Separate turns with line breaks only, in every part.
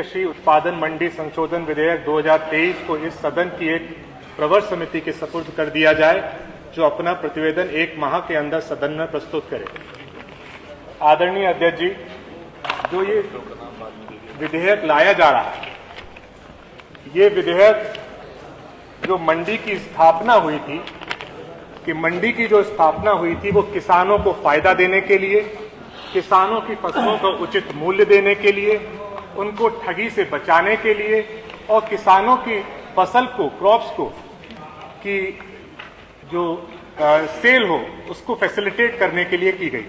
कृषि उत्पादन मंडी संशोधन विधेयक 2023 को इस सदन की एक प्रवर समिति के सपुर्द कर दिया जाए, जो अपना प्रतिवेदन 1 माह के अंदर सदन में प्रस्तुत करे। आदरणीय अध्यक्ष जी, जो ये विधेयक लाया जा रहा है, ये विधेयक जो मंडी की स्थापना हुई थी, कि मंडी की जो स्थापना हुई थी वो किसानों को फायदा देने के लिए, किसानों की फसलों को उचित मूल्य देने के लिए, उनको ठगी से बचाने के लिए और किसानों की फसल को, क्रॉप्स को की जो सेल हो उसको फैसिलिटेट करने के लिए की गई।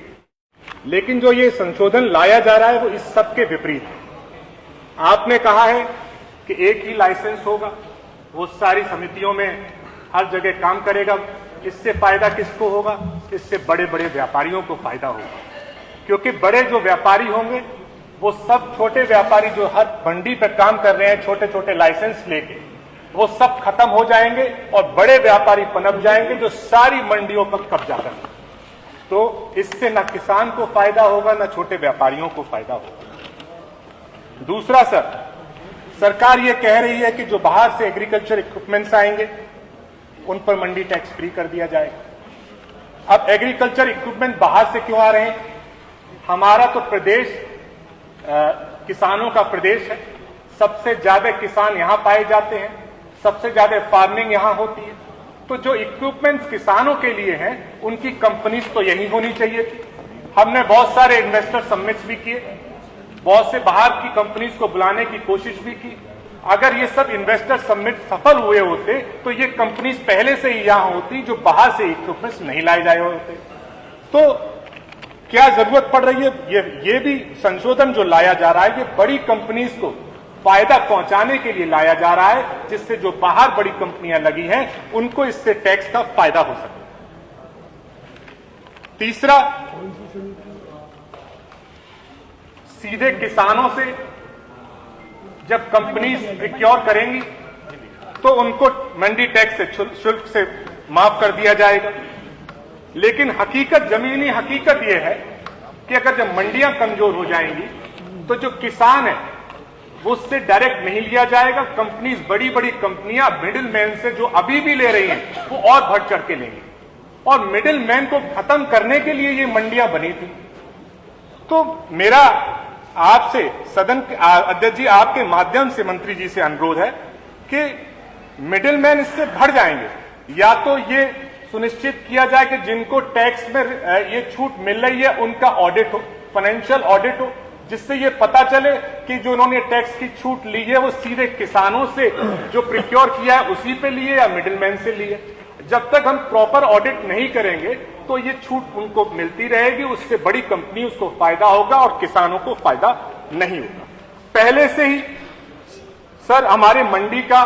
लेकिन जो ये संशोधन लाया जा रहा है वो इस सब के विपरीत है। आपने कहा है कि एक ही लाइसेंस होगा, वो सारी समितियों में हर जगह काम करेगा। इससे फायदा किसको होगा? इससे बड़े बड़े व्यापारियों को फायदा होगा, क्योंकि बड़े जो व्यापारी होंगे वो सब छोटे व्यापारी जो हर मंडी पर काम कर रहे हैं छोटे छोटे लाइसेंस लेके, वो सब खत्म हो जाएंगे और बड़े व्यापारी पनप जाएंगे जो सारी मंडियों पर कब्जा करेंगे। तो इससे न किसान को फायदा होगा, न छोटे व्यापारियों को फायदा होगा। दूसरा सरकार ये कह रही है कि जो बाहर से एग्रीकल्चर इक्विपमेंट्स आएंगे उन पर मंडी टैक्स फ्री कर दिया जाएगा। अब एग्रीकल्चर इक्विपमेंट बाहर से क्यों आ रहे हैं? हमारा तो प्रदेश किसानों का प्रदेश है, सबसे ज्यादा किसान यहां पाए जाते हैं, सबसे ज्यादा फार्मिंग यहां होती है। तो जो इक्विपमेंट्स किसानों के लिए हैं उनकी कंपनीज तो यही होनी चाहिए थी। हमने बहुत सारे इन्वेस्टर समिट्स भी किए, बहुत से बाहर की कंपनीज को बुलाने की कोशिश भी की। अगर ये सब इन्वेस्टर समिट सफल हुए होते तो ये कंपनीज पहले से ही यहां होती जो बाहर से इक्विपमेंट्स नहीं लाए जाए होते। तो क्या जरूरत पड़ रही है? ये भी संशोधन जो लाया जा रहा है ये बड़ी कंपनीज को फायदा पहुंचाने के लिए लाया जा रहा है, जिससे जो बाहर बड़ी कंपनियां लगी हैं उनको इससे टैक्स का फायदा हो सके। तीसरा, सीधे किसानों से जब कंपनीज प्रिक्योर करेंगी तो उनको मंडी टैक्स से, शुल्क से माफ कर दिया जाएगा। लेकिन हकीकत, जमीनी हकीकत यह है कि अगर जब मंडियां कमजोर हो जाएंगी तो जो किसान है वो उससे डायरेक्ट नहीं लिया जाएगा। कंपनीज, बड़ी बड़ी कंपनियां मिडिल मैन से जो अभी भी ले रही हैं वो और बढ़ चढ़ के लेंगी, और मिडिल मैन को खत्म करने के लिए ये मंडियां बनी थी। तो मेरा आपसे, सदन के अध्यक्ष जी, आपके माध्यम से मंत्री जी से अनुरोध है कि मिडिल मैन इससे बढ़ जाएंगे। या तो ये सुनिश्चित किया जाए कि जिनको टैक्स में ये छूट मिल रही है उनका ऑडिट हो, फाइनेंशियल ऑडिट हो, जिससे ये पता चले कि जो उन्होंने टैक्स की छूट ली है वो सीधे किसानों से जो प्रिक्योर किया है उसी पे लिए या मिडिलमैन से लिए। जब तक हम प्रॉपर ऑडिट नहीं करेंगे तो ये छूट उनको मिलती रहेगी, उससे बड़ी कंपनी उसको फायदा होगा और किसानों को फायदा नहीं होगा। पहले से ही सर हमारे मंडी का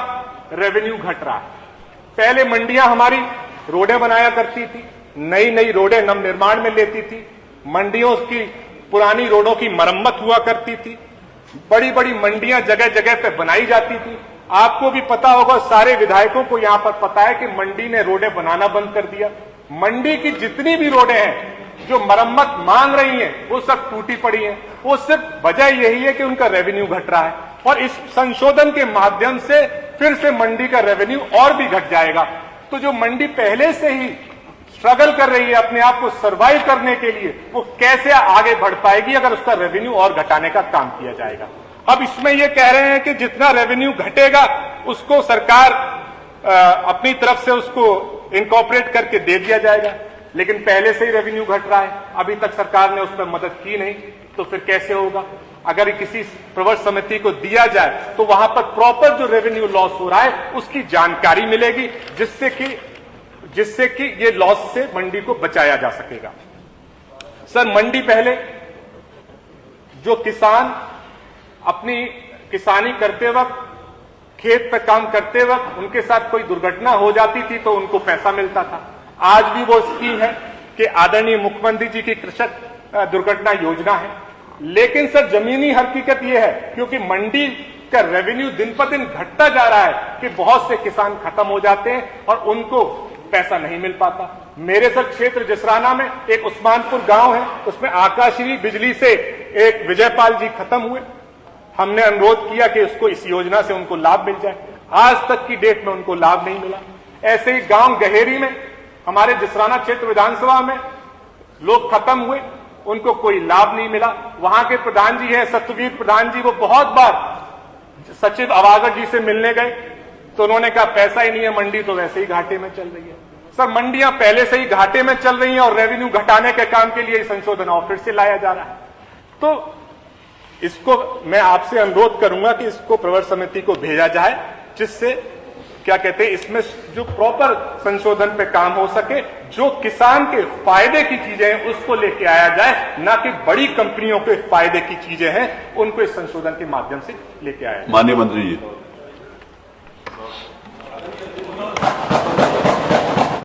रेवेन्यू घट रहा है। पहले मंडियां हमारी रोडें बनाया करती थी, नई नई रोडें नव निर्माण में लेती थी, मंडियों की पुरानी रोडों की मरम्मत हुआ करती थी, बड़ी बड़ी मंडियां जगह जगह पे बनाई जाती थी। आपको भी पता होगा, सारे विधायकों को यहां पर पता है कि मंडी ने रोडें बनाना बंद कर दिया। मंडी की जितनी भी रोडें हैं जो मरम्मत मांग रही हैं वो सब टूटी पड़ी हैं। वो सिर्फ वजह यही है कि उनका रेवेन्यू घट रहा है, और इस संशोधन के माध्यम से फिर से मंडी का रेवेन्यू और भी घट जाएगा। तो जो मंडी पहले से ही स्ट्रगल कर रही है अपने आप को सर्वाइव करने के लिए, वो कैसे आगे बढ़ पाएगी अगर उसका रेवेन्यू और घटाने का काम किया जाएगा। अब इसमें ये कह रहे हैं कि जितना रेवेन्यू घटेगा उसको सरकार अपनी तरफ से उसको इनकॉर्पोरेट करके दे दिया जाएगा, लेकिन पहले से ही रेवेन्यू घट रहा है, अभी तक सरकार ने उस पर मदद की नहीं, तो फिर कैसे होगा? अगर किसी प्रवर समिति को दिया जाए तो वहां पर प्रॉपर जो रेवेन्यू लॉस हो रहा है उसकी जानकारी मिलेगी, जिससे कि ये लॉस से मंडी को बचाया जा सकेगा। सर, मंडी पहले जो किसान अपनी किसानी करते वक्त, खेत पर काम करते वक्त उनके साथ कोई दुर्घटना हो जाती थी तो उनको पैसा मिलता था। आज भी वो स्कीम है कि आदरणीय मुख्यमंत्री जी की कृषक दुर्घटना योजना है। लेकिन सर जमीनी हकीकत यह है, क्योंकि मंडी का रेवेन्यू दिन पर दिन घटता जा रहा है, कि बहुत से किसान खत्म हो जाते हैं और उनको पैसा नहीं मिल पाता। मेरे सर क्षेत्र जसराना में एक उस्मानपुर गांव है, उसमें आकाशीय बिजली से एक विजयपाल जी खत्म हुए। हमने अनुरोध किया कि उसको इस योजना से उनको लाभ मिल जाए। आज तक की डेट में उनको लाभ नहीं मिला। ऐसे ही गांव गहेरी में हमारे जिसराना क्षेत्र विधानसभा में लोग खत्म हुए, उनको कोई लाभ नहीं मिला। वहां के प्रधान जी हैं सत्यवीर प्रधान जी, वो बहुत बार सचिव अवागढ़ जी से मिलने गए तो उन्होंने कहा पैसा ही नहीं है, मंडी तो वैसे ही घाटे में चल रही है। सर, मंडियां पहले से ही घाटे में चल रही हैं और रेवेन्यू घटाने के काम के लिए संशोधन और फिर से लाया जा रहा है। तो इसको मैं आपसे अनुरोध करूंगा कि इसको प्रवर समिति को भेजा जाए, जिससे क्या कहते हैं इसमें जो प्रॉपर संशोधन पे काम हो सके, जो किसान के फायदे की चीजें हैं उसको लेके आया जाए, ना कि बड़ी कंपनियों के फायदे की चीजें हैं उनको इस संशोधन के माध्यम से लेके आया जाए।
माननीय मंत्री जी।